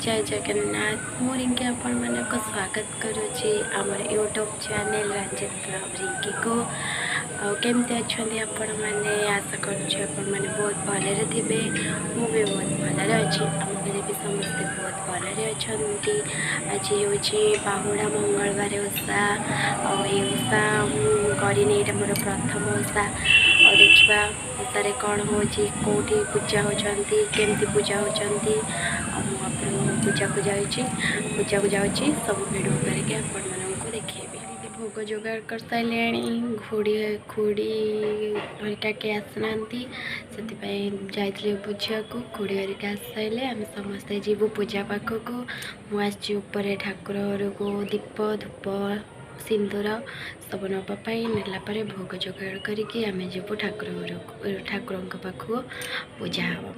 जय जगन्नाथ मु रिंकी आपण मानक स्वागत करुच्ची आमर YouTube channel Ranjit blog Rinki को केमती अच्छा आपण मैंने आशा करुच्ची बहुत भलरे थे मु भी बहुत भलरे अच्छी आम घर भी समस्ते बहुत भलरे अच्छा आज हूँ बाहुड़ा मंगलवार ओषा ये ओषा मुझे मोर प्रथम ओषा और देखा ओषार कौन हो कौटी पूजा होती केमती पूजा होती पूजा को जाऊँगी सब भिड करके आपको देखेबी भोग जोगाड़ कर सारे खुड़ी हरिका के आसना से बुझा को खुड़ी हरिका आस सारे आम समस्ते जीवु पूजा पाखक मुझे ठाकुर घर को दीप धूप सिंदूर सब नापाई नेलापर भोग जोगाड़ करके आम जीवु ठाकुर पाखक पूजा हम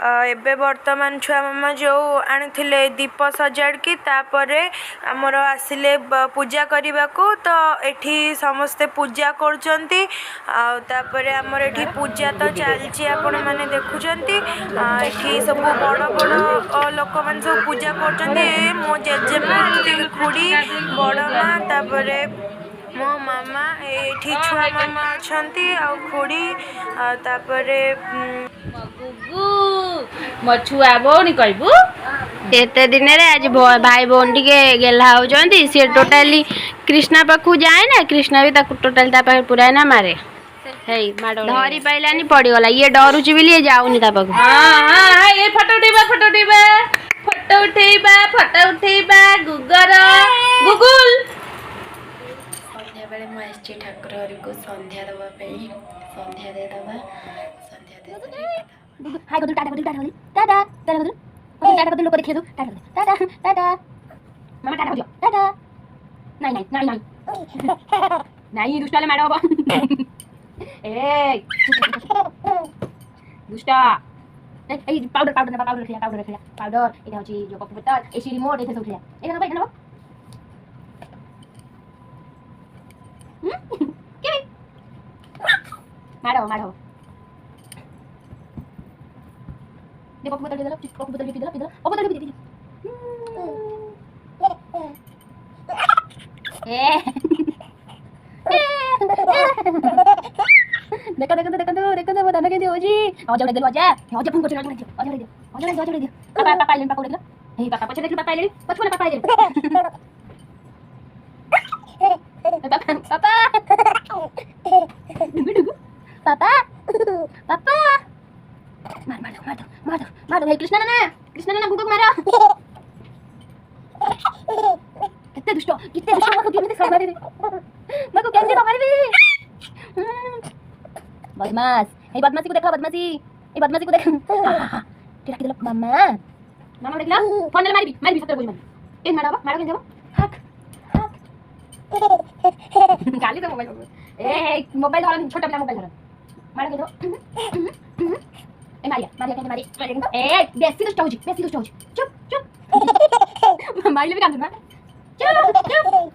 एबे वर्तमान छुआ मामा जो आनी दीप सजाड़की तापर आमर आसिले पूजा करने को तो एठी समस्ते पूजा करचंती तापर आमर एठी पूजा तो चलची आपण माने देखुचंती एठी सब बड़ बड़ लोक मान सब पूजा करचंती मो जेजेमा खुड़ी बड़ माँ तापर मो मामा एठी छुआ मामा अछंती आ खुड़ी तापर मो छुआ भौणी कहबू एते दिन रे आज भाई भौन टिके गेला होजंती से टोटली कृष्णा पाखु जाए ना कृष्णा भी ताकु टोटली ता पाखे पूरा ना मारे हेई माडो धरी पाइलानी पड़ी गला ये डरुची बिली ये जाउनी ता पाखु हां ये फोटो उठेबा गुगर गुगुल संध्या बेले मु आछि ठाकुर हरि को संध्या दबा पे संध्या दे दबा संध्या दे हाय गुदुल टाटा गुदुल लोक देखिए दो टाटा मामा टाटा बोलियो टाटा नहीं दुष्ट वाले मारो ए दुष्ट ए पाउडर এটা হচ্ছে যে কম্পিউটার এসি রিমোট এতে উঠে এখানে ভাই এখানে কি মারো देखो बोतल दे दो बोतल भी दे दो बोतल भी दे दो ए देखो बोतल के दियो जी आवाज दे आजा फोन कर आजा दे पापा ले पापा ले हे पापा पछे देख पापा ले पछे पापा ले पापा मारो हे कृष्णा नाना भूख मारो कितने दुष्ट मको केमते खबर दे मको केमते खबर दे बदमाश हे बदमाशी को देखो टिरा के मामा देखला फोन ले मारी सतर बोल मारी ए मारो के जाओ हक गाली तो मोबाइल ए मोबाइल वाला छोटा वाला मोबाइल मारो के दो ए मारिया मारी ए बेसी दुष्ट होजी चुप मारिले भी कांदू ना चुप